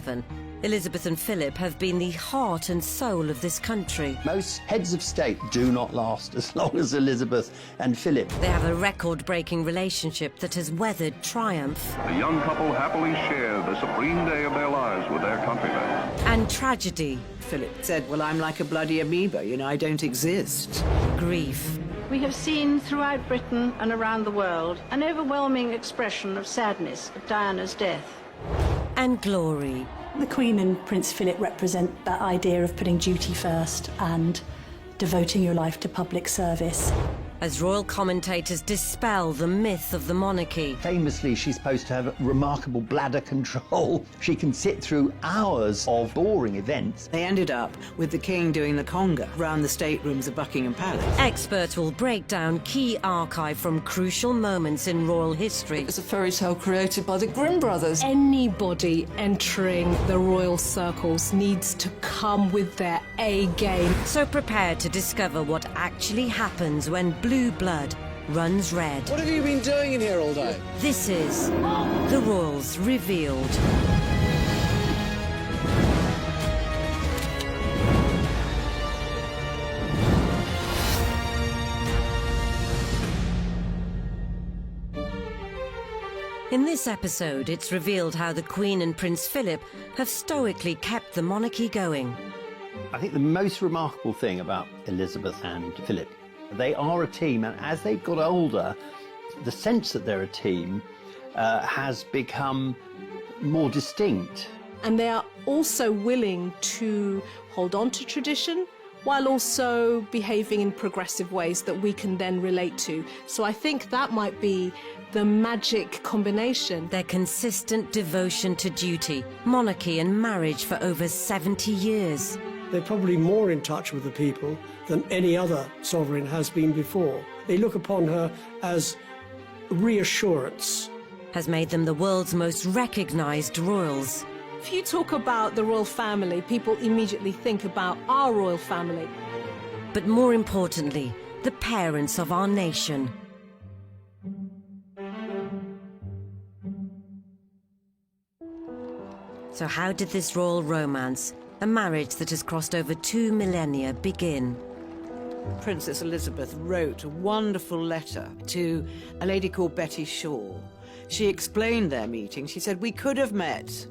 1907, Elizabeth and Philip have been the heart and soul of this country. Most heads of state do not last as long as Elizabeth and Philip. They have a record-breaking relationship that has weathered triumph. The young couple happily share the supreme day of their lives with their countrymen. And tragedy. Philip said, well, I'm like a bloody amoeba, you know, I don't exist. Grief. We have seen throughout Britain and around the world an overwhelming expression of sadness at Diana's death. And glory. The Queen and Prince Philip represent that idea of putting duty first and devoting your life to public service. As royal commentators dispel the myth of the monarchy. Famously, she's supposed to have remarkable bladder control. She can sit through hours of boring events. They ended up with the king doing the conga around the staterooms of Buckingham Palace. Experts will break down key archive from crucial moments in royal history. It's a fairy tale created by the Grimm brothers. Anybody entering the royal circles needs to come with their A game. So prepare to discover what actually happens when blue blood runs red. What have you been doing in here all day? This is The Royals Revealed. In this episode, it's revealed how the Queen and Prince Philip have stoically kept the monarchy going. I think the most remarkable thing about Elizabeth and Philip, they are a team, and as they've got older, the sense that they're a team has become more distinct. And they are also willing to hold on to tradition while also behaving in progressive ways that we can then relate to. So I think that might be the magic combination. Their consistent devotion to duty, monarchy and marriage for over 70 years. They're probably more in touch with the people than any other sovereign has been before. They look upon her as reassurance. Has made them the world's most recognised royals. If you talk about the royal family, people immediately think about our royal family. But more importantly, the parents of our nation. So how did this royal romance, a marriage that has crossed over 2 millennia, begin? Princess Elizabeth wrote a wonderful letter to a lady called Betty Shaw. She explained their meeting. She said, we could have met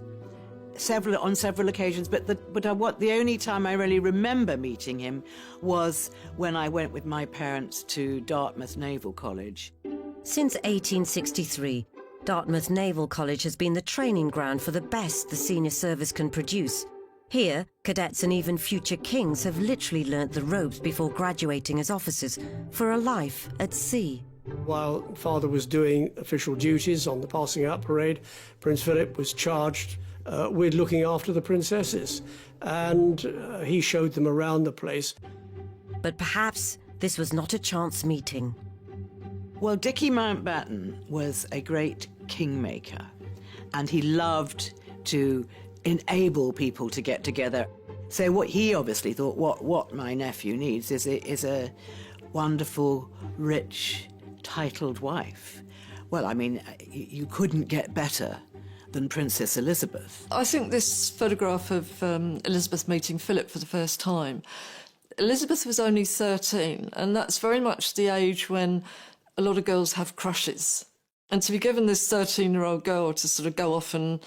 on several occasions, but the only time I really remember meeting him was when I went with my parents to Dartmouth Naval College. Since 1863, Dartmouth Naval College has been the training ground for the best the senior service can produce. Here, cadets and even future kings have literally learnt the ropes before graduating as officers for a life at sea. While Father was doing official duties on the passing out parade, Prince Philip was charged with looking after the princesses, and he showed them around the place. But perhaps this was not a chance meeting. Well, Dickie Mountbatten was a great kingmaker, and he loved to enable people to get together. So what he obviously thought, what my nephew needs is a wonderful, rich, titled wife. Well, I mean, you couldn't get better than Princess Elizabeth. I think this photograph of Elizabeth meeting Philip for the first time, Elizabeth was only 13, and that's very much the age when a lot of girls have crushes. And to be given this 13-year-old girl to sort of go off and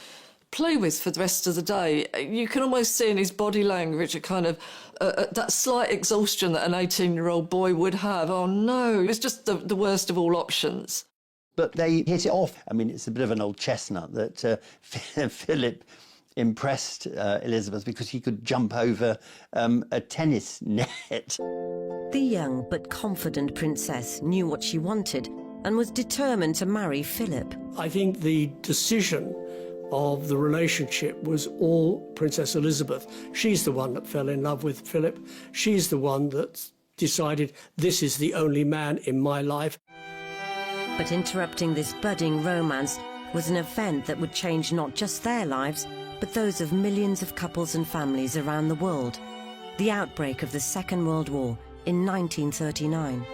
play with for the rest of the day, you can almost see in his body language a kind of that slight exhaustion that an 18-year-old boy would have. Oh no, it's just the worst of all options. But they hit it off. I mean, it's a bit of an old chestnut that Philip impressed Elizabeth because he could jump over a tennis net. The young but confident princess knew what she wanted and was determined to marry Philip. I think the decision of the relationship was all Princess Elizabeth. She's the one that fell in love with Philip. She's the one that decided, this is the only man in my life. But interrupting this budding romance was an event that would change not just their lives, but those of millions of couples and families around the world. The outbreak of the Second World War in 1939.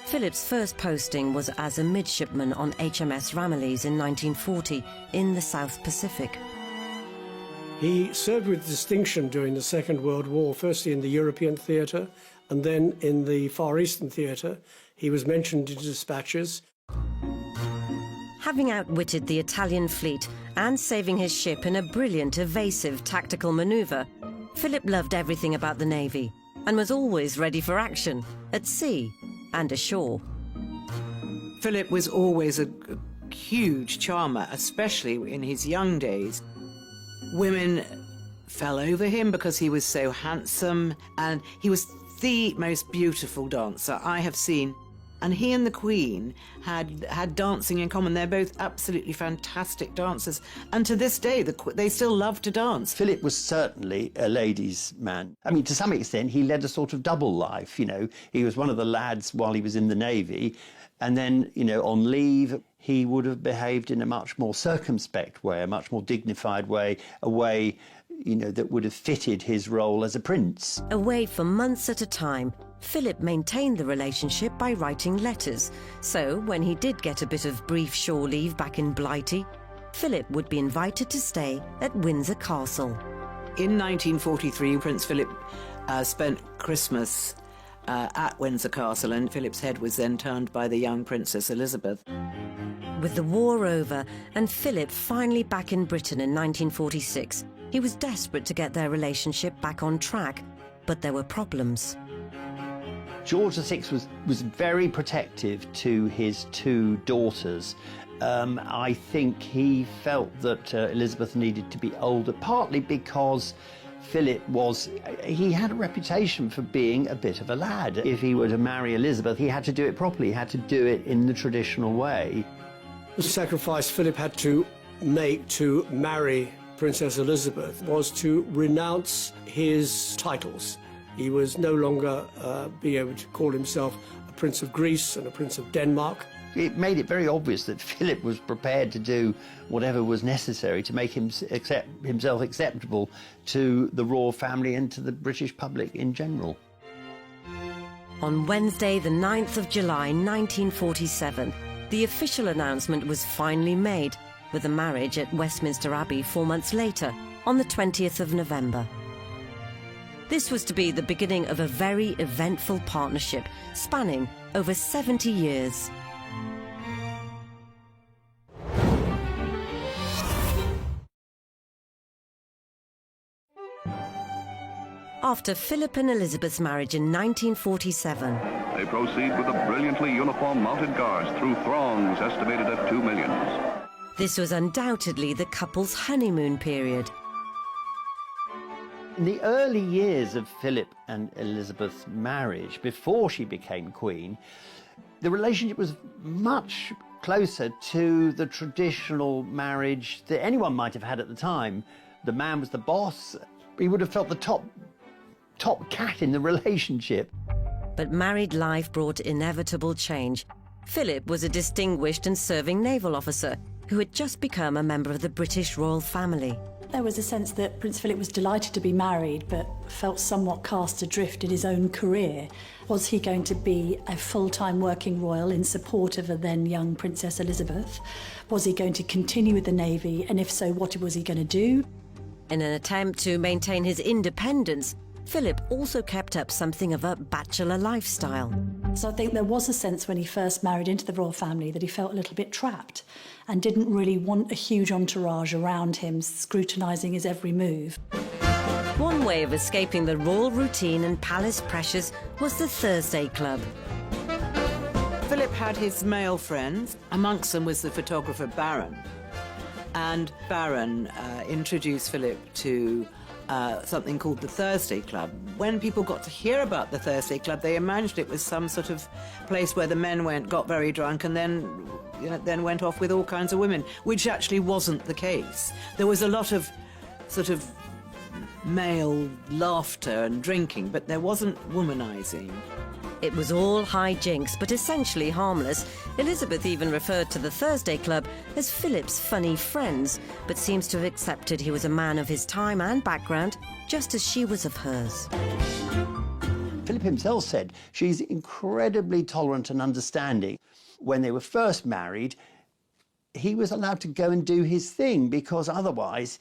Philip's first posting was as a midshipman on HMS Ramillies in 1940 in the South Pacific. He served with distinction during the Second World War, firstly in the European theatre and then in the Far Eastern theatre. He was mentioned in dispatches. Having outwitted the Italian fleet and saving his ship in a brilliant, evasive tactical manoeuvre, Philip loved everything about the Navy and was always ready for action, at sea and ashore. Philip was always a huge charmer, especially in his young days. Women fell over him because he was so handsome, and he was the most beautiful dancer I have seen. And he and the Queen had dancing in common. They're both absolutely fantastic dancers. And to this day, they still love to dance. Philip was certainly a ladies' man. I mean, to some extent, he led a sort of double life, you know. He was one of the lads while he was in the Navy. And then, you know, on leave, he would have behaved in a much more circumspect way, a much more dignified way, a way, you know, that would have fitted his role as a prince. Away for months at a time, Philip maintained the relationship by writing letters. So, when he did get a bit of brief shore leave back in Blighty, Philip would be invited to stay at Windsor Castle. In 1943, Prince Philip spent Christmas at Windsor Castle, and Philip's head was then turned by the young Princess Elizabeth. With the war over and Philip finally back in Britain in 1946, he was desperate to get their relationship back on track, but there were problems. George VI was very protective to his two daughters. I think he felt that Elizabeth needed to be older, partly because Philip he had a reputation for being a bit of a lad. If he were to marry Elizabeth, he had to do it properly. He had to do it in the traditional way. The sacrifice Philip had to make to marry Princess Elizabeth was to renounce his titles. He was no longer be able to call himself a Prince of Greece and a Prince of Denmark. It made it very obvious that Philip was prepared to do whatever was necessary to make himself acceptable to the royal family and to the British public in general. On Wednesday, the 9th of July, 1947, the official announcement was finally made, with the marriage at Westminster Abbey 4 months later, on the 20th of November. This was to be the beginning of a very eventful partnership spanning over 70 years. After Philip and Elizabeth's marriage in 1947, They proceed with a brilliantly uniformed mounted guards through throngs estimated at 2 millions. this was undoubtedly the couple's honeymoon period. In the early years of Philip and Elizabeth's marriage, before she became queen, the relationship was much closer to the traditional marriage that anyone might have had at the time. The man was the boss. He would have felt the top cat in the relationship. But married life brought inevitable change. Philip was a distinguished and serving naval officer who had just become a member of the British royal family. There was a sense that Prince Philip was delighted to be married, but felt somewhat cast adrift in his own career. Was he going to be a full-time working royal in support of a then young Princess Elizabeth? Was he going to continue with the Navy, and if so, what was he going to do? In an attempt to maintain his independence, Philip also kept up something of a bachelor lifestyle. So I think there was a sense when he first married into the royal family that he felt a little bit trapped and didn't really want a huge entourage around him scrutinising his every move. One way of escaping the royal routine and palace pressures was the Thursday Club. Philip had his male friends. Amongst them was the photographer Baron. And Baron introduced Philip to something called the Thursday Club. When people got to hear about the Thursday Club, they imagined it was some sort of place where the men got very drunk and then went off with all kinds of women, which actually wasn't the case. There was a lot of sort of male laughter and drinking, but there wasn't womanizing. It was all hijinks, but essentially harmless. Elizabeth even referred to the Thursday Club as Philip's funny friends, but seems to have accepted he was a man of his time and background, just as she was of hers. Philip himself said she's incredibly tolerant and understanding. When they were first married, he was allowed to go and do his thing because otherwise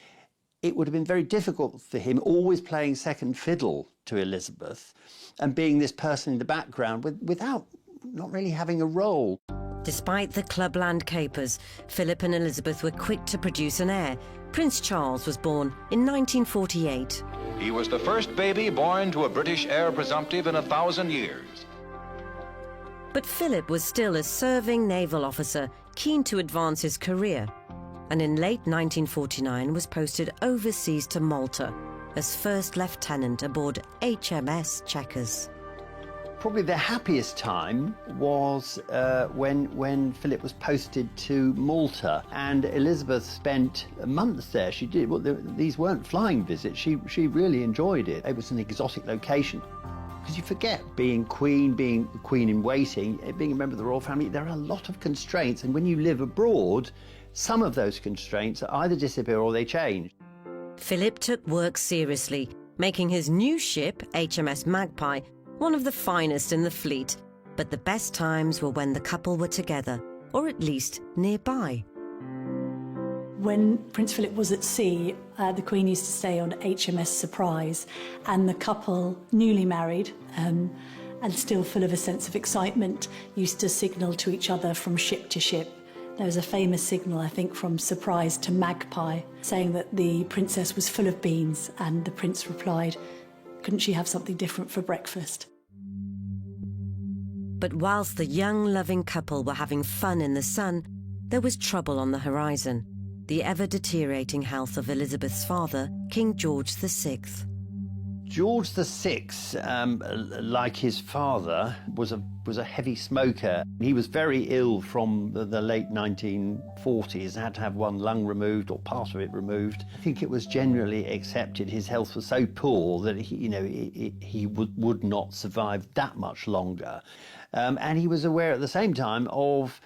it would have been very difficult for him, always playing second fiddle to Elizabeth and being this person in the background without not really having a role. Despite the clubland capers, Philip and Elizabeth were quick to produce an heir. Prince Charles was born in 1948. He was the first baby born to a British heir presumptive in 1,000 years. But Philip was still a serving naval officer, keen to advance his career, and in late 1949 was posted overseas to Malta as first lieutenant aboard HMS Chequers. Probably the happiest time was when Philip was posted to Malta, and Elizabeth spent months there. She did. Well, these weren't flying visits. She really enjoyed it. It was an exotic location. Because you forget being queen in waiting, being a member of the royal family, there are a lot of constraints, and when you live abroad, some of those constraints either disappear or they change. Philip took work seriously, making his new ship, HMS Magpie, one of the finest in the fleet. But the best times were when the couple were together, or at least nearby. When Prince Philip was at sea, the Queen used to stay on HMS Surprise, and the couple, newly married and still full of a sense of excitement, used to signal to each other from ship to ship. There was a famous signal, I think, from Surprise to Magpie, saying that the princess was full of beans, and the prince replied, "Couldn't she have something different for breakfast?" But whilst the young, loving couple were having fun in the sun, there was trouble on the horizon. The ever-deteriorating health of Elizabeth's father, King George VI. George VI, like his father, was a heavy smoker. He was very ill from the late 1940s, had to have one lung removed or part of it removed. I think it was generally accepted his health was so poor that he would not survive that much longer. And he was aware at the same time of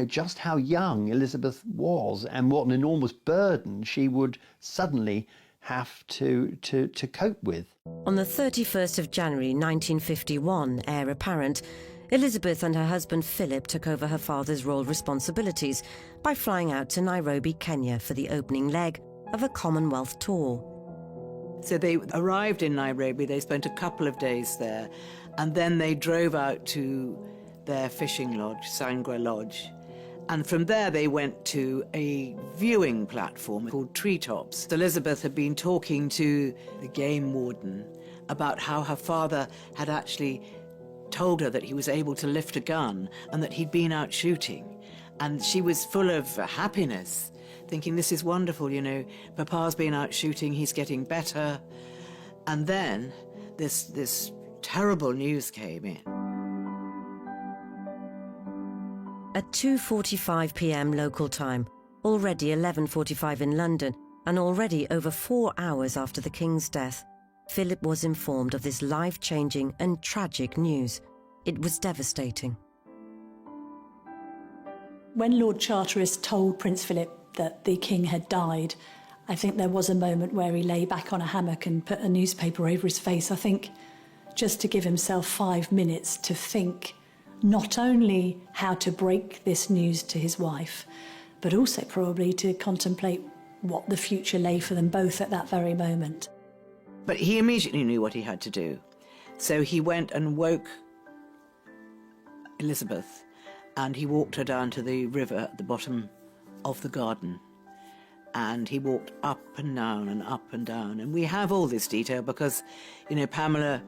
just how young Elizabeth was and what an enormous burden she would suddenly have to cope with. On the 31st of January 1951, heir apparent, Elizabeth and her husband Philip took over her father's royal responsibilities by flying out to Nairobi, Kenya for the opening leg of a Commonwealth tour. So they arrived in Nairobi, they spent a couple of days there, and then they drove out to their fishing lodge, Sangre Lodge. And from there they went to a viewing platform called Treetops. Elizabeth had been talking to the game warden about how her father had actually told her that he was able to lift a gun and that he'd been out shooting. And she was full of happiness, thinking, this is wonderful, Papa's been out shooting, he's getting better. And then this terrible news came in. At 2:45 p.m. local time, already 11:45 in London, and already over 4 hours after the King's death, Philip was informed of this life-changing and tragic news. It was devastating. When Lord Charteris told Prince Philip that the King had died, I think there was a moment where he lay back on a hammock and put a newspaper over his face, I think, just to give himself 5 minutes to think not only how to break this news to his wife, but also probably to contemplate what the future lay for them both at that very moment. But he immediately knew what he had to do. So he went and woke Elizabeth, and he walked her down to the river at the bottom of the garden. And he walked up and down and up and down. And we have all this detail because, Pamela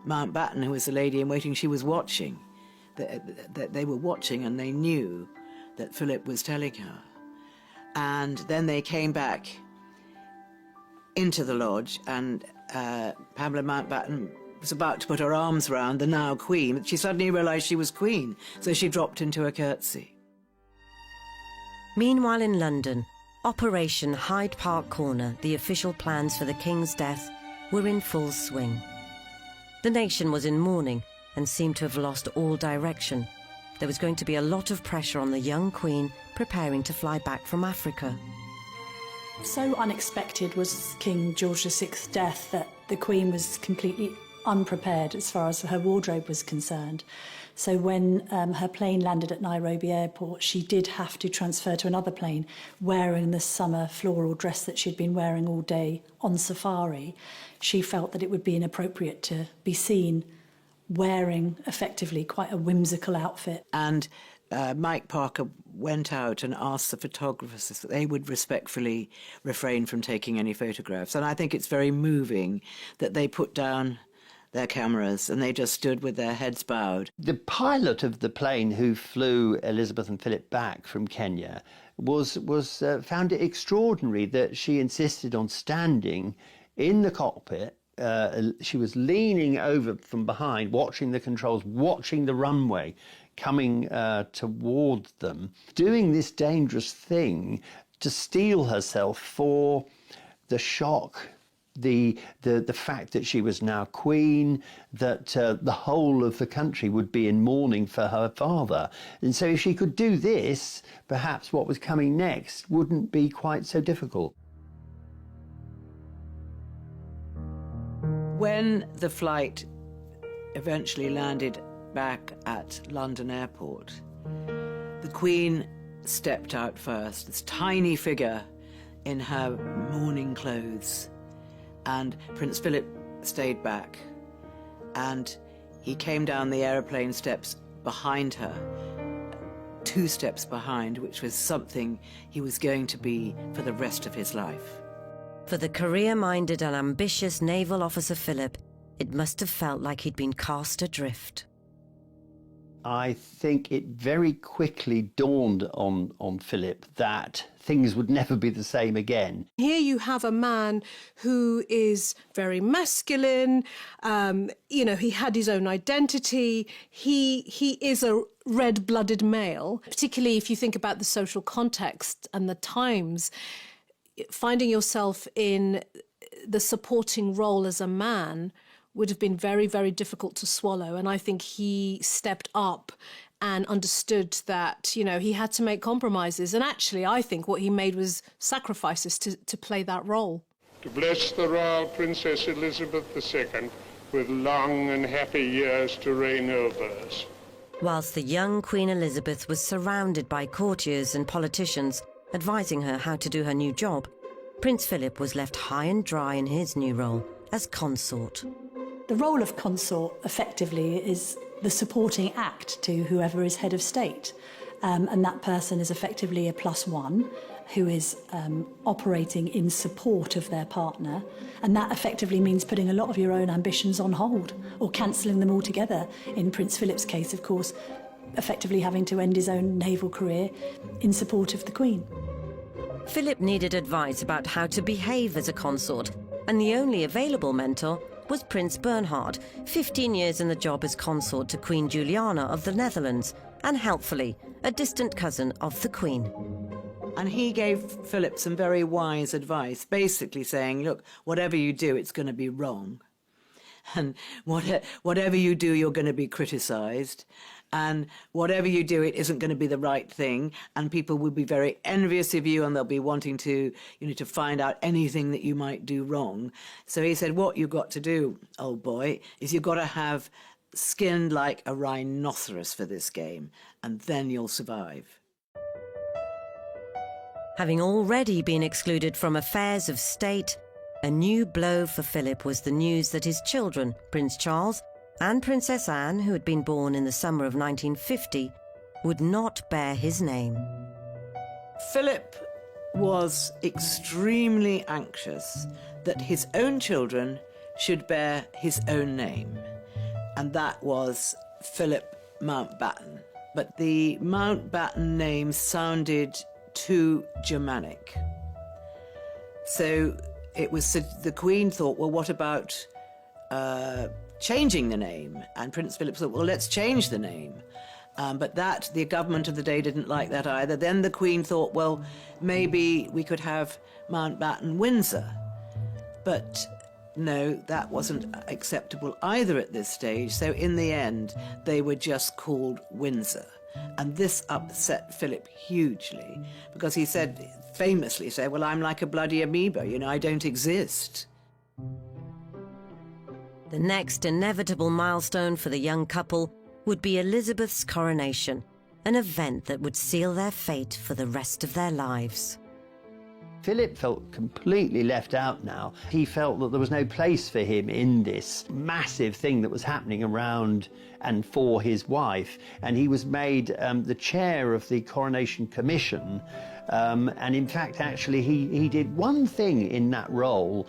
Mountbatten, who was the lady in waiting, she was watching. That they were watching, and they knew that Philip was telling her. And then they came back into the lodge, and Pamela Mountbatten was about to put her arms round the now Queen, but she suddenly realised she was Queen, so she dropped into a curtsy. Meanwhile in London, Operation Hyde Park Corner, the official plans for the King's death, were in full swing. The nation was in mourning and seemed to have lost all direction. There was going to be a lot of pressure on the young Queen preparing to fly back from Africa. So unexpected was King George VI's death that the Queen was completely unprepared as far as her wardrobe was concerned. So when her plane landed at Nairobi airport, she did have to transfer to another plane wearing the summer floral dress that she'd been wearing all day on safari. She felt that it would be inappropriate to be seen wearing effectively quite a whimsical outfit. And Mike Parker went out and asked the photographers that they would respectfully refrain from taking any photographs. And I think it's very moving that they put down their cameras and they just stood with their heads bowed. The pilot of the plane who flew Elizabeth and Philip back from Kenya found it extraordinary that she insisted on standing in the cockpit. She was leaning over from behind, watching the controls, watching the runway coming toward them, doing this dangerous thing to steel herself for the shock, the fact that she was now queen, that the whole of the country would be in mourning for her father. And so if she could do this, perhaps what was coming next wouldn't be quite so difficult. When the flight eventually landed back at London Airport, the Queen stepped out first, this tiny figure in her mourning clothes, and Prince Philip stayed back, and he came down the aeroplane steps behind her, 2 steps behind, which was something he was going to be for the rest of his life. For the career-minded and ambitious naval officer Philip, it must have felt like he'd been cast adrift. I think it very quickly dawned on Philip that things would never be the same again. Here you have a man who is very masculine. He had his own identity. He is a red-blooded male, particularly if you think about the social context and the times. Finding yourself in the supporting role as a man would have been very, very difficult to swallow. And I think he stepped up and understood that, he had to make compromises. And actually, I think what he made was sacrifices to play that role. To bless the Royal Princess Elizabeth II with long and happy years to reign over us. Whilst the young Queen Elizabeth was surrounded by courtiers and politicians advising her how to do her new job, Prince Philip was left high and dry in his new role as consort. The role of consort, effectively, is the supporting act to whoever is head of state. And that person is effectively a +1 who is operating in support of their partner. And that effectively means putting a lot of your own ambitions on hold or cancelling them altogether. In Prince Philip's case, of course, effectively having to end his own naval career in support of the Queen. Philip needed advice about how to behave as a consort, and the only available mentor was Prince Bernhard, 15 years in the job as consort to Queen Juliana of the Netherlands, and helpfully, a distant cousin of the Queen. And he gave Philip some very wise advice, basically saying, look, whatever you do, it's going to be wrong. And whatever you do, you're going to be criticised. And whatever you do, it isn't going to be the right thing. And people will be very envious of you and they'll be wanting to, to find out anything that you might do wrong. So he said, what you've got to do, old boy, is you've got to have skin like a rhinoceros for this game, and then you'll survive. Having already been excluded from affairs of state, a new blow for Philip was the news that his children, Prince Charles and Princess Anne, who had been born in the summer of 1950, would not bear his name. Philip was extremely anxious that his own children should bear his own name, and that was Philip Mountbatten. But the Mountbatten name sounded too Germanic. So the Queen thought, well, what about changing the name? And Prince Philip thought, well, let's change the name. But the government of the day didn't like that either. Then the Queen thought, well, maybe we could have Mountbatten Windsor. But no, that wasn't acceptable either at this stage. So in the end, they were just called Windsor. And this upset Philip hugely, because he famously said, well, I'm like a bloody amoeba, I don't exist. The next inevitable milestone for the young couple would be Elizabeth's coronation, an event that would seal their fate for the rest of their lives. Philip felt completely left out now. He felt that there was no place for him in this massive thing that was happening around and for his wife. And he was made the chair of the Coronation Commission. And in fact, actually, he did one thing in that role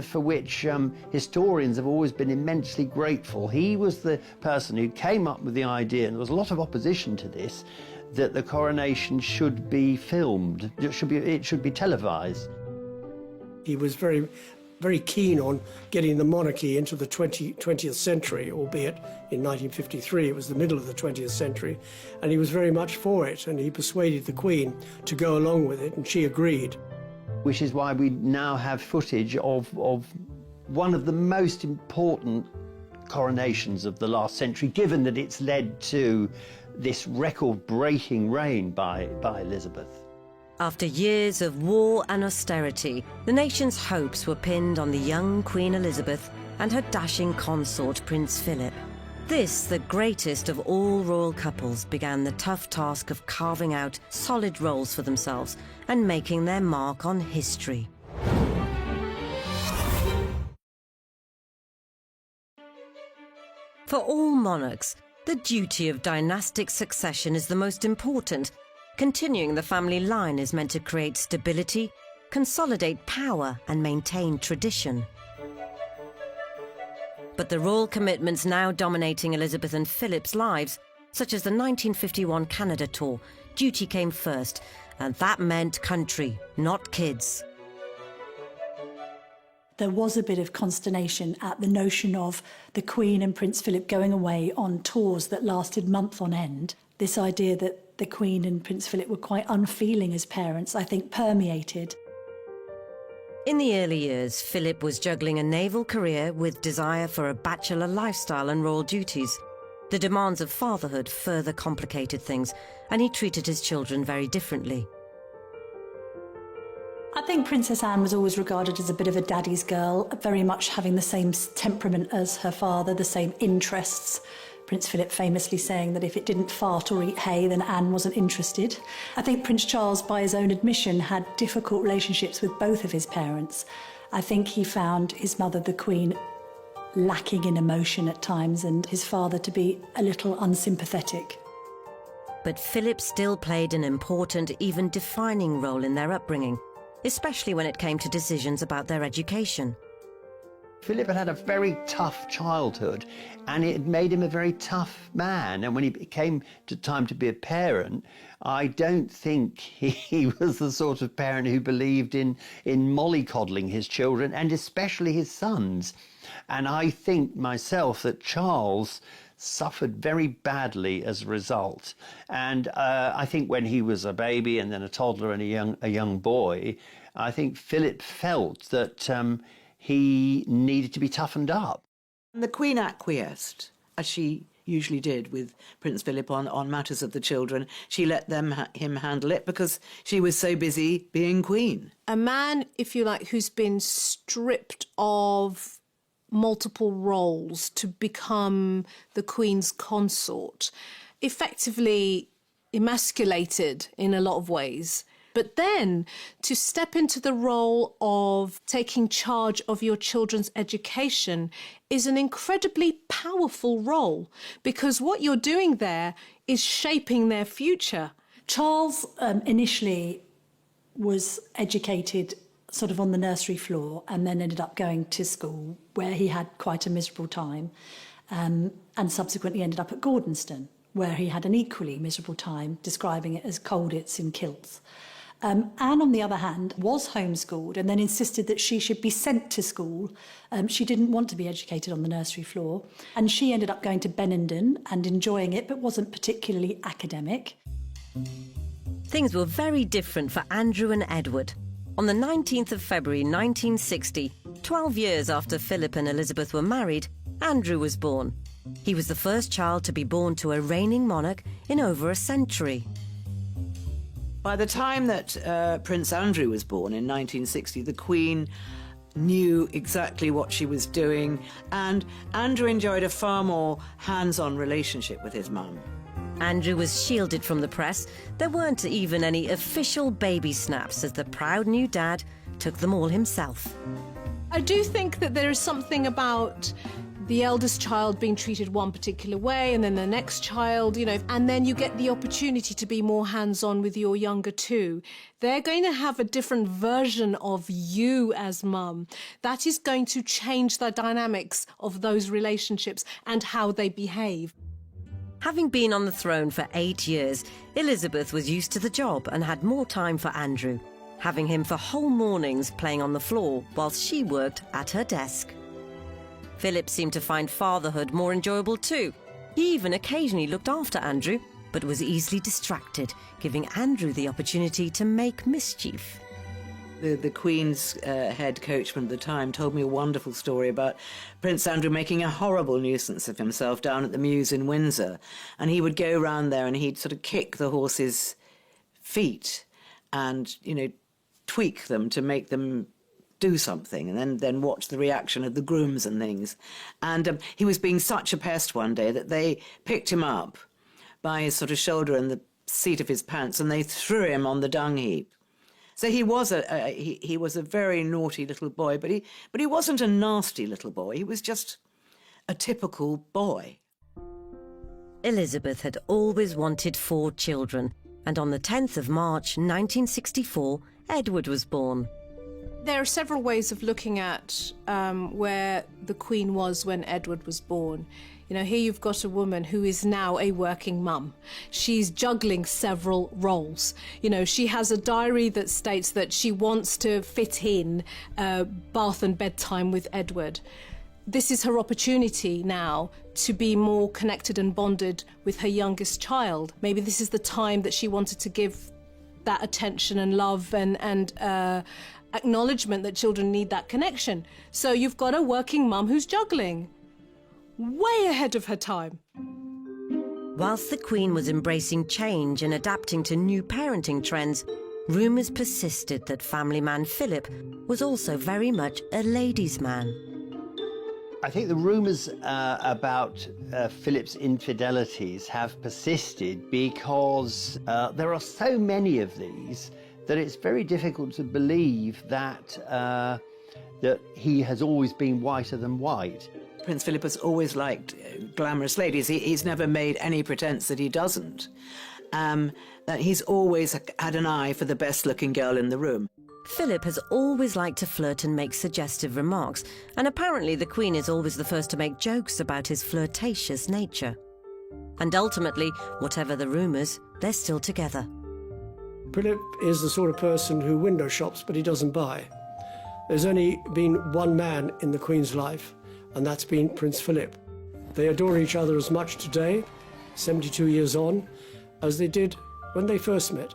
for which historians have always been immensely grateful. He was the person who came up with the idea, and there was a lot of opposition to this, that the coronation should be filmed, it should be televised. He was very, very keen on getting the monarchy into the 20th century, albeit in 1953 it was the middle of the 20th century, and he was very much for it, and he persuaded the Queen to go along with it, and she agreed. Which is why we now have footage of one of the most important coronations of the last century, given that it's led to this record-breaking reign by Elizabeth. After years of war and austerity, the nation's hopes were pinned on the young Queen Elizabeth and her dashing consort Prince Philip. This, the greatest of all royal couples, began the tough task of carving out solid roles for themselves and making their mark on history. For all monarchs, the duty of dynastic succession is the most important. Continuing the family line is meant to create stability, consolidate power, and maintain tradition. But the royal commitments now dominating Elizabeth and Philip's lives, such as the 1951 Canada tour, duty came first, and that meant country, not kids. There was a bit of consternation at the notion of the Queen and Prince Philip going away on tours that lasted months on end. This idea that the Queen and Prince Philip were quite unfeeling as parents, I think, permeated. In the early years, Philip was juggling a naval career with desire for a bachelor lifestyle and royal duties. The demands of fatherhood further complicated things, and he treated his children very differently. I think Princess Anne was always regarded as a bit of a daddy's girl, very much having the same temperament as her father, the same interests. Prince Philip famously saying that if it didn't fart or eat hay, then Anne wasn't interested. I think Prince Charles, by his own admission, had difficult relationships with both of his parents. I think he found his mother, the Queen, lacking in emotion at times, and his father to be a little unsympathetic. But Philip still played an important, even defining role in their upbringing, especially when it came to decisions about their education. Philip had had a very tough childhood, and it made him a very tough man. And when he came to time to be a parent, I don't think he was the sort of parent who believed in mollycoddling his children, and especially his sons. And I think myself that Charles suffered very badly as a result. And I think when he was a baby and then a toddler and a young boy, I think Philip felt that he needed to be toughened up. The Queen acquiesced, as she usually did with Prince Philip on matters of the children. She let him handle it because she was so busy being Queen. A man, if you like, who's been stripped of multiple roles to become the Queen's consort, effectively emasculated in a lot of ways. But then to step into the role of taking charge of your children's education is an incredibly powerful role, because what you're doing there is shaping their future. Charles initially was educated sort of on the nursery floor and then ended up going to school where he had quite a miserable time, and subsequently ended up at Gordonston, where he had an equally miserable time, describing it as coldits in kilts. Anne, on the other hand, was homeschooled and then insisted that she should be sent to school. She didn't want to be educated on the nursery floor, and she ended up going to Benenden and enjoying it, but wasn't particularly academic. Things were very different for Andrew and Edward. On the 19th of February 1960, 12 years after Philip and Elizabeth were married, Andrew was born. He was the first child to be born to a reigning monarch in over a century. By the time that Prince Andrew was born in 1960, the Queen knew exactly what she was doing, and Andrew enjoyed a far more hands-on relationship with his mum. Andrew was shielded from the press. There weren't even any official baby snaps as the proud new dad took them all himself. I do think that there is something about the eldest child being treated one particular way and then the next child, and then you get the opportunity to be more hands-on with your younger two. They're going to have a different version of you as mum. That is going to change the dynamics of those relationships and how they behave. Having been on the throne for 8 years, Elizabeth was used to the job and had more time for Andrew, having him for whole mornings playing on the floor whilst she worked at her desk. Philip seemed to find fatherhood more enjoyable too. He even occasionally looked after Andrew, but was easily distracted, giving Andrew the opportunity to make mischief. The Queen's head coachman at the time told me a wonderful story about Prince Andrew making a horrible nuisance of himself down at the Mews in Windsor. And he would go round there and he'd sort of kick the horses' feet and, tweak them to make them do something, and then watch the reaction of the grooms and things. And he was being such a pest one day that they picked him up by his sort of shoulder and the seat of his pants, and they threw him on the dung heap. So he was a very naughty little boy, but he wasn't a nasty little boy. He was just a typical boy. Elizabeth had always wanted 4 children, and on the 10th of March 1964, Edward was born. There are several ways of looking at where the Queen was when Edward was born. Here you've got a woman who is now a working mum. She's juggling several roles. She has a diary that states that she wants to fit in bath and bedtime with Edward. This is her opportunity now to be more connected and bonded with her youngest child. Maybe this is the time that she wanted to give that attention and love and acknowledgement that children need that connection. So you've got a working mum who's juggling. Way ahead of her time. Whilst the Queen was embracing change and adapting to new parenting trends, rumours persisted that family man Philip was also very much a ladies' man. I think the rumours about Philip's infidelities have persisted because there are so many of these that it's very difficult to believe that he has always been whiter than white. Prince Philip has always liked glamorous ladies. He's never made any pretense that he doesn't. That he's always had an eye for the best-looking girl in the room. Philip has always liked to flirt and make suggestive remarks, and apparently the Queen is always the first to make jokes about his flirtatious nature. And ultimately, whatever the rumours, they're still together. Philip is the sort of person who window shops, but he doesn't buy. There's only been one man in the Queen's life, and that's been Prince Philip. They adore each other as much today, 72 years on, as they did when they first met.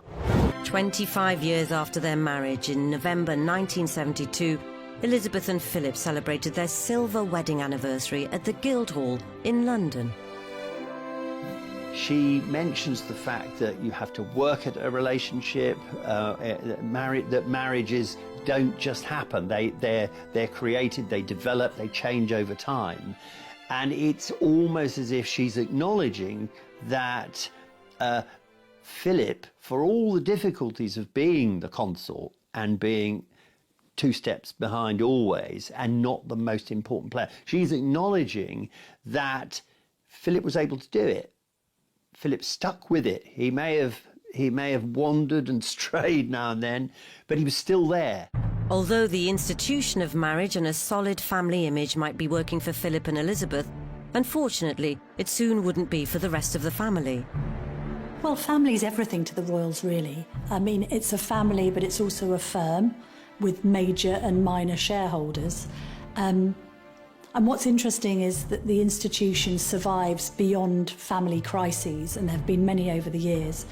25 years after their marriage, in November 1972, Elizabeth and Philip celebrated their silver wedding anniversary at the Guildhall in London. She mentions the fact that you have to work at a relationship, that marriages don't just happen. They're created, they develop, they change over time. And it's almost as if she's acknowledging that Philip, for all the difficulties of being the consort and being 2 steps behind always and not the most important player, she's acknowledging that Philip was able to do it. Philip stuck with it. He may have wandered and strayed now and then, but he was still there. Although the institution of marriage and a solid family image might be working for Philip and Elizabeth, unfortunately, it soon wouldn't be for the rest of the family. Well, family's everything to the royals, really. I mean, it's a family, but it's also a firm with major and minor shareholders. And what's interesting is that the institution survives beyond family crises, and there have been many over the years.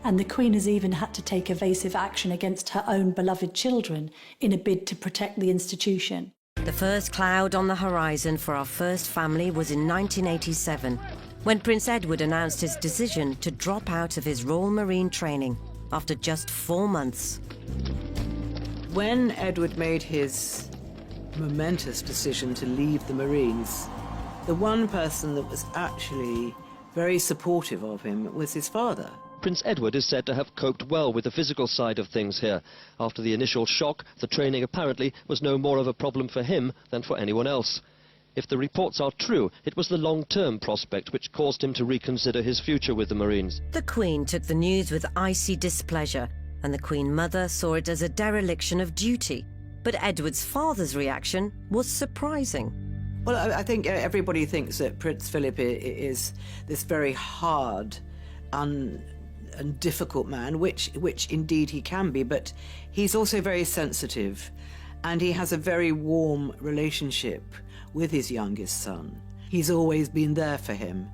And the Queen has even had to take evasive action against her own beloved children in a bid to protect the institution. The first cloud on the horizon for our first family was in 1987, when Prince Edward announced his decision to drop out of his Royal Marine training after just 4 months. When Edward made his momentous decision to leave the Marines. The one person that was actually very supportive of him was his father. Prince Edward is said to have coped well with the physical side of things here. After the initial shock, the training apparently was no more of a problem for him than for anyone else. If the reports are true, it was the long-term prospect which caused him to reconsider his future with the Marines. The Queen took the news with icy displeasure, and the Queen Mother saw it as a dereliction of duty. But Edward's father's reaction was surprising. Well, I think everybody thinks that Prince Philip is this very hard and difficult man, which indeed he can be, but he's also very sensitive, and he has a very warm relationship with his youngest son. He's always been there for him,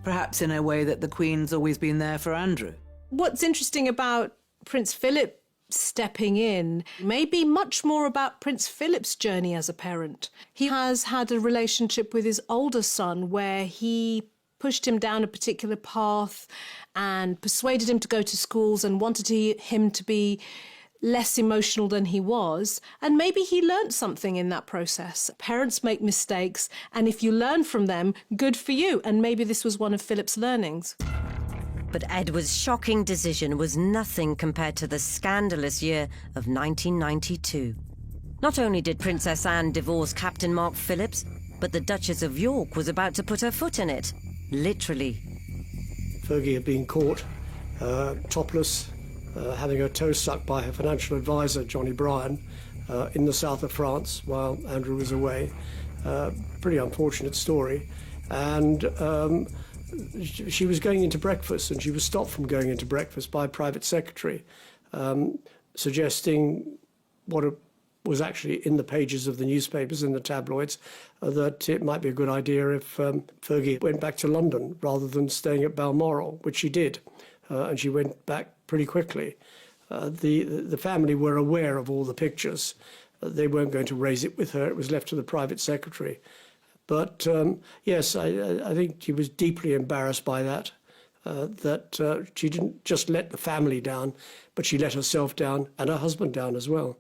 perhaps in a way that the Queen's always been there for Andrew. What's interesting about Prince Philip stepping in may be much more about Prince Philip's journey as a parent. He has had a relationship with his older son where he pushed him down a particular path and persuaded him to go to schools and wanted him to be less emotional than he was. And maybe he learnt something in that process. Parents make mistakes, and if you learn from them, good for you. And maybe this was one of Philip's learnings. But Edward's shocking decision was nothing compared to the scandalous year of 1992. Not only did Princess Anne divorce Captain Mark Phillips, but the Duchess of York was about to put her foot in it. Literally. Fergie had been caught topless, having her toe sucked by her financial advisor, Johnny Bryan, in the south of France while Andrew was away. Pretty unfortunate story. And she was going into breakfast, and she was stopped from going into breakfast by a private secretary, suggesting what was actually in the pages of the newspapers, in the tabloids, that it might be a good idea if Fergie went back to London rather than staying at Balmoral, which she did, and she went back pretty quickly. The family were aware of all the pictures. They weren't going to raise it with her. It was left to the private secretary. But yes, I think she was deeply embarrassed by that, that she didn't just let the family down, but she let herself down and her husband down as well.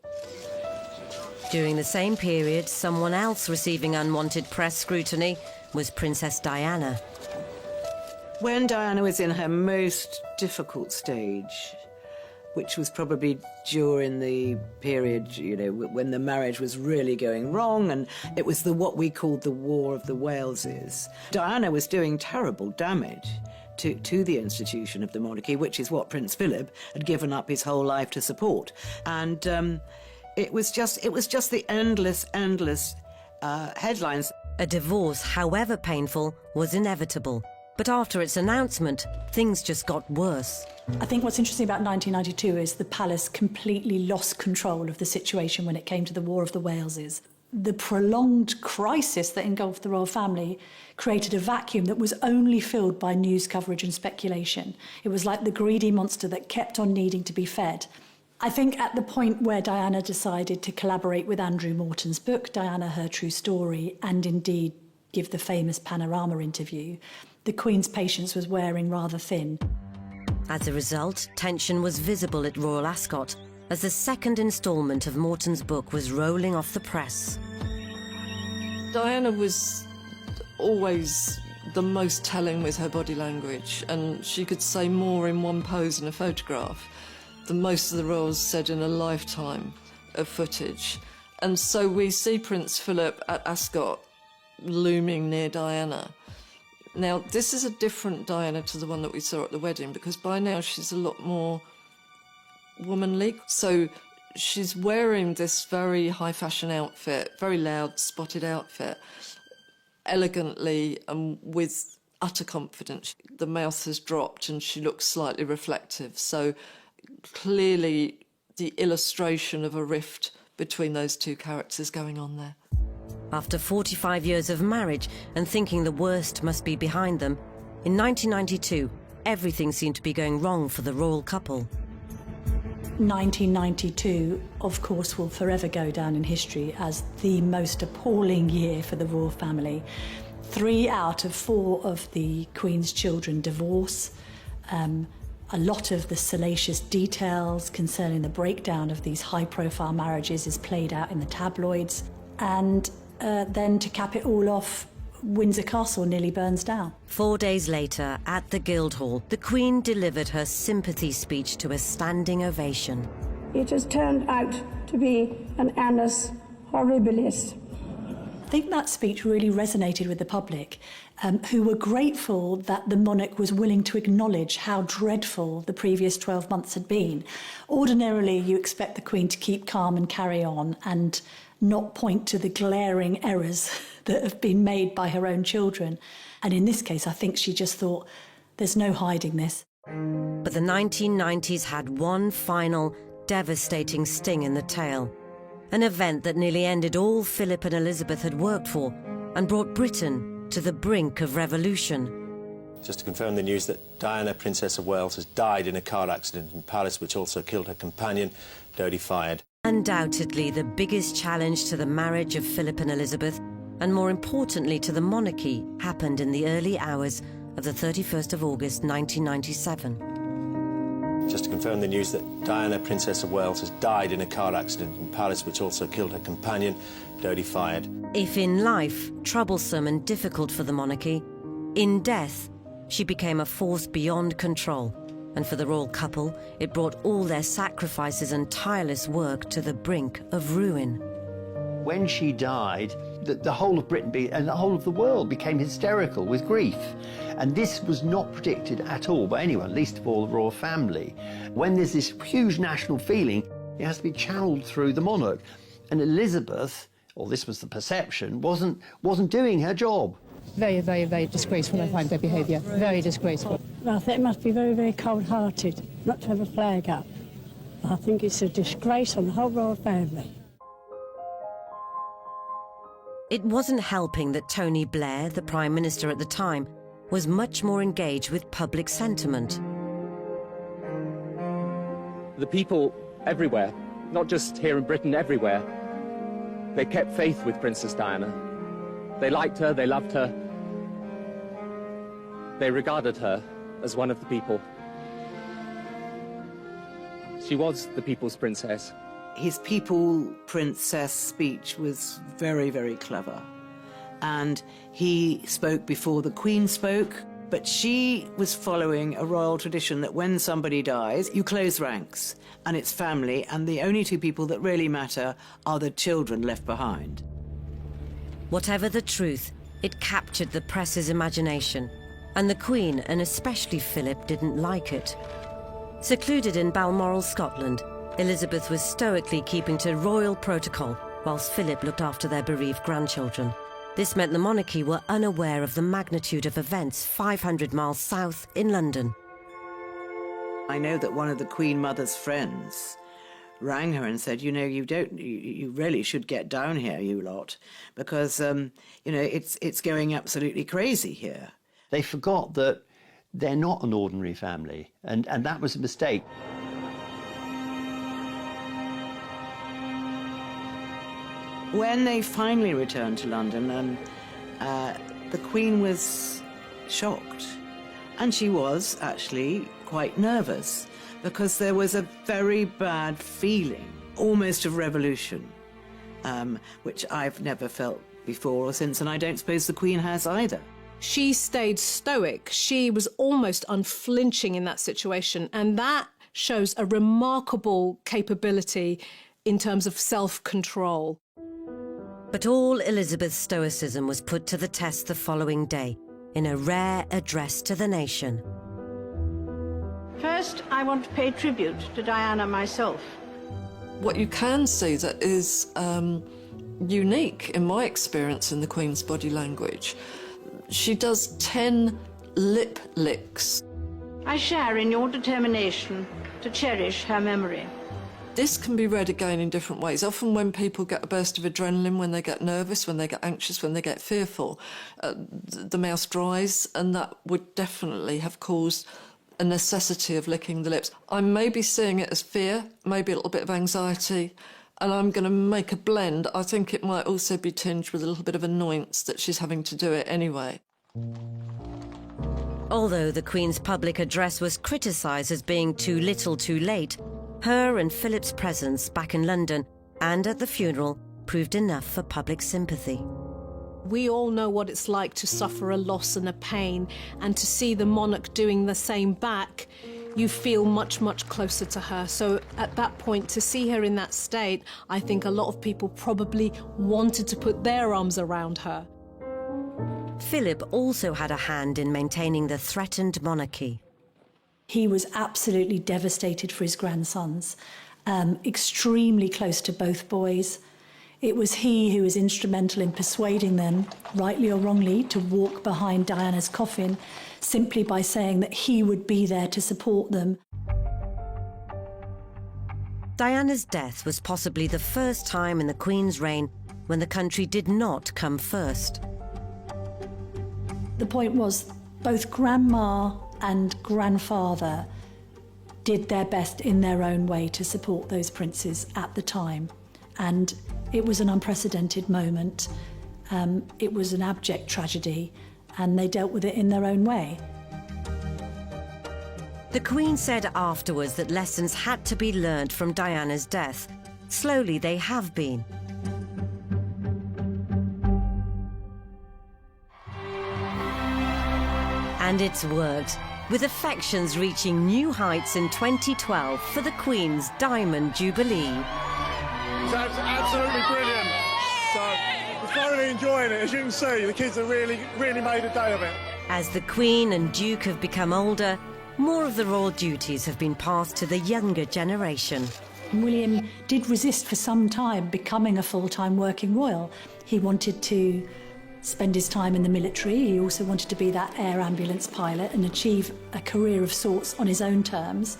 During the same period, someone else receiving unwanted press scrutiny was Princess Diana. When Diana was in her most difficult stage, which was probably during the period, when the marriage was really going wrong, and it was what we called the War of the Waleses. Diana was doing terrible damage to the institution of the monarchy, which is what Prince Philip had given up his whole life to support. And it was just the endless headlines. A divorce, however painful, was inevitable. But after its announcement, things just got worse. I think what's interesting about 1992 is the palace completely lost control of the situation when it came to the War of the Waleses. The prolonged crisis that engulfed the royal family created a vacuum that was only filled by news coverage and speculation. It was like the greedy monster that kept on needing to be fed. I think at the point where Diana decided to collaborate with Andrew Morton's book, Diana, Her True Story, and indeed give the famous Panorama interview, the Queen's patience was wearing rather thin. As a result, tension was visible at Royal Ascot as the second instalment of Morton's book was rolling off the press. Diana was always the most telling with her body language, and she could say more in one pose in a photograph than most of the royals said in a lifetime of footage. And so we see Prince Philip at Ascot looming near Diana. Now, this is a different Diana to the one that we saw at the wedding, because by now she's a lot more womanly. So she's wearing this very high-fashion outfit, very loud, spotted outfit, elegantly and with utter confidence. The mouth has dropped and she looks slightly reflective. So clearly the illustration of a rift between those two characters going on there. After 45 years of marriage and thinking the worst must be behind them, in 1992, everything seemed to be going wrong for the royal couple. 1992, of course, will forever go down in history as the most appalling year for the royal family. 3 out of 4 of the Queen's children divorce. A lot of the salacious details concerning the breakdown of these high-profile marriages is played out in the tabloids. and then to cap it all off, Windsor Castle nearly burns down. 4 days later, at the Guildhall, the Queen delivered her sympathy speech to a standing ovation. It has turned out to be an annus horribilis. I think that speech really resonated with the public, who were grateful that the monarch was willing to acknowledge how dreadful the previous 12 months had been. Ordinarily, you expect the Queen to keep calm and carry on and not point to the glaring errors that have been made by her own children. And in this case, I think she just thought, there's no hiding this. But the 1990s had one final, devastating sting in the tail. An event that nearly ended all Philip and Elizabeth had worked for and brought Britain to the brink of revolution. Just to confirm the news that Diana, Princess of Wales, has died in a car accident in Paris, which also killed her companion, Dodi Fayed. Undoubtedly the biggest challenge to the marriage of Philip and Elizabeth, and more importantly to the monarchy, happened in the early hours of the 31st of August 1997. Just to confirm the news that Diana, Princess of Wales, has died in a car accident in Paris, which also killed her companion, Dodi Fayed. If in life troublesome and difficult for the monarchy, in death she became a force beyond control. And for the royal couple, it brought all their sacrifices and tireless work to the brink of ruin. When she died, the whole of Britain and the whole of the world became hysterical with grief. And this was not predicted at all by anyone, least of all the royal family. When there's this huge national feeling, it has to be channeled through the monarch. And Elizabeth, or this was the perception, wasn't doing her job. Very, very, very disgraceful, I find their behaviour. Very disgraceful. Well, I think it must be very, very cold-hearted not to have a flag up. I think it's a disgrace on the whole royal family. It wasn't helping that Tony Blair, the Prime Minister at the time, was much more engaged with public sentiment. The people everywhere, not just here in Britain, everywhere, they kept faith with Princess Diana. They liked her, they loved her. They regarded her as one of the people. She was the people's princess. His people princess speech was very, very clever. And he spoke before the Queen spoke, but she was following a royal tradition that when somebody dies, you close ranks, and it's family, and the only two people that really matter are the children left behind. Whatever the truth, it captured the press's imagination, and the Queen, and especially Philip, didn't like it. Secluded in Balmoral, Scotland, Elizabeth was stoically keeping to royal protocol, whilst Philip looked after their bereaved grandchildren. This meant the monarchy were unaware of the magnitude of events 500 miles south in London. I know that one of the Queen Mother's friends rang her and said, you know, you really should get down here, you lot, because, you know, it's going absolutely crazy here. They forgot that they're not an ordinary family, and that was a mistake. When they finally returned to London, the Queen was shocked. And she was actually quite nervous, because there was a very bad feeling, almost of revolution, which I've never felt before or since, and I don't suppose the Queen has either. She stayed stoic. She was almost unflinching in that situation, and that shows a remarkable capability in terms of self-control. But all Elizabeth's stoicism was put to the test the following day, in a rare address to the nation. First, I want to pay tribute to Diana myself. What you can see that is unique in my experience in the Queen's body language, she does 10 lip licks. I share in your determination to cherish her memory. This can be read again in different ways. Often when people get a burst of adrenaline, when they get nervous, when they get anxious, when they get fearful, the mouth dries, and that would definitely have caused a necessity of licking the lips. I may be seeing it as fear, maybe a little bit of anxiety, and I'm going to make a blend. I think it might also be tinged with a little bit of annoyance that she's having to do it anyway. Although the Queen's public address was criticised as being too little too late, her and Philip's presence back in London and at the funeral proved enough for public sympathy. We all know what it's like to suffer a loss and a pain, and to see the monarch doing the same back, you feel much, much closer to her. So at that point, to see her in that state, I think a lot of people probably wanted to put their arms around her. Philip also had a hand in maintaining the threatened monarchy. He was absolutely devastated for his grandsons, extremely close to both boys. It was he who was instrumental in persuading them, rightly or wrongly, to walk behind Diana's coffin, simply by saying that he would be there to support them. Diana's death was possibly the first time in the Queen's reign when the country did not come first. The point was, both Grandma and Grandfather did their best in their own way to support those princes at the time. And it was an unprecedented moment. It was an abject tragedy, and they dealt with it in their own way. The Queen said afterwards that lessons had to be learned from Diana's death. Slowly they have been. And it's worked, with affections reaching new heights in 2012 for the Queen's Diamond Jubilee. That's absolutely brilliant. So we're thoroughly enjoying it. As you can see, the kids have really made a day of it. As the Queen and Duke have become older, more of the royal duties have been passed to the younger generation. William did resist for some time becoming a full-time working royal. He wanted to spend his time in the military. He also wanted to be that air ambulance pilot and achieve a career of sorts on his own terms.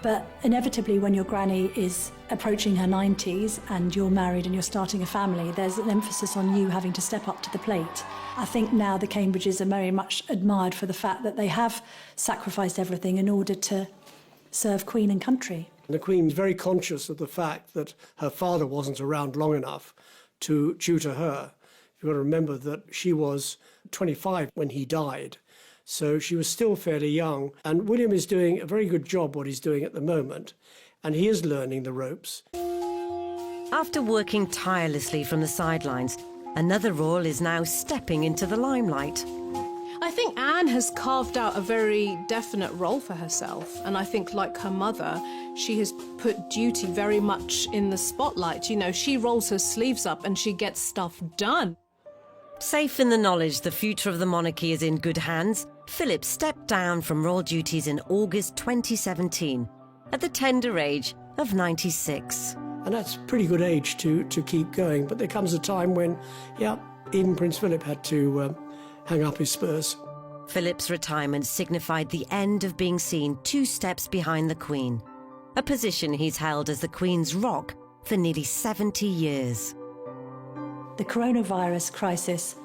But inevitably, when your granny is approaching her 90s and you're married and you're starting a family, there's an emphasis on you having to step up to the plate. I think now the Cambridges are very much admired for the fact that they have sacrificed everything in order to serve Queen and country. The Queen's very conscious of the fact that her father wasn't around long enough to tutor her. You've got to remember that she was 25 when he died. So she was still fairly young, and William is doing a very good job what he's doing at the moment, and he is learning the ropes. After working tirelessly from the sidelines, another royal is now stepping into the limelight. I think Anne has carved out a very definite role for herself, and I think, like her mother, she has put duty very much in the spotlight. You know, she rolls her sleeves up and she gets stuff done. Safe in the knowledge the future of the monarchy is in good hands, Philip stepped down from royal duties in August 2017 at the tender age of 96. And that's a pretty good age to keep going, but there comes a time when, yeah, even Prince Philip had to hang up his spurs. Philip's retirement signified the end of being seen 2 steps behind the Queen, a position he's held as the Queen's rock for nearly 70 years. The coronavirus crisis,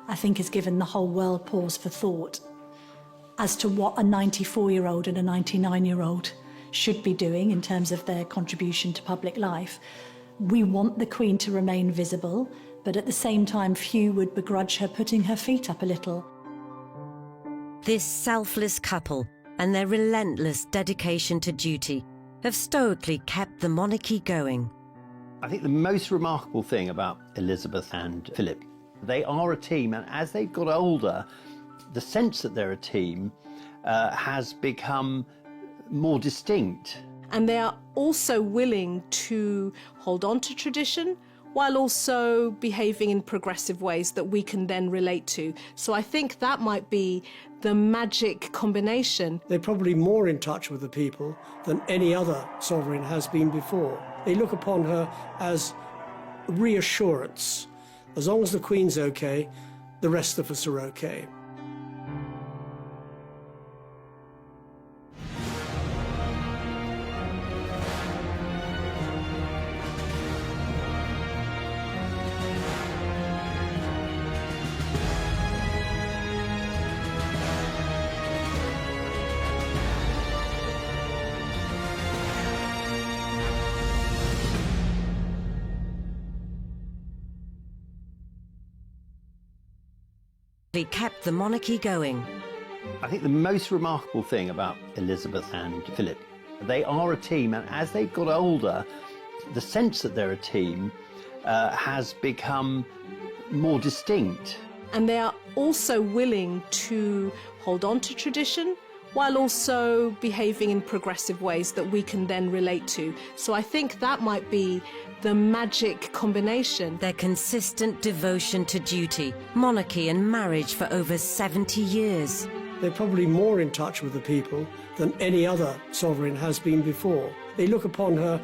I think, has given the whole world pause for thought as to what a 94-year-old and a 99-year-old should be doing in terms of their contribution to public life. We want the Queen to remain visible, but at the same time, few would begrudge her putting her feet up a little. This selfless couple and their relentless dedication to duty have stoically kept the monarchy going. I think the most remarkable thing about Elizabeth and Philip, they are a team, and as they've got older, the sense that they're a team has become more distinct. And they are also willing to hold on to tradition while also behaving in progressive ways that we can then relate to. So I think that might be the magic combination. They're probably more in touch with the people than any other sovereign has been before. They look upon her as reassurance. As long as the Queen's okay, the rest of us are okay. Kept the monarchy going. I think the most remarkable thing about Elizabeth and Philip, they are a team, and as they've got older, the sense that they're a team has become more distinct. And they are also willing to hold on to tradition while also behaving in progressive ways that we can then relate to. So I think that might be the magic combination. Their consistent devotion to duty, monarchy and marriage for over 70 years. They're probably more in touch with the people than any other sovereign has been before. They look upon her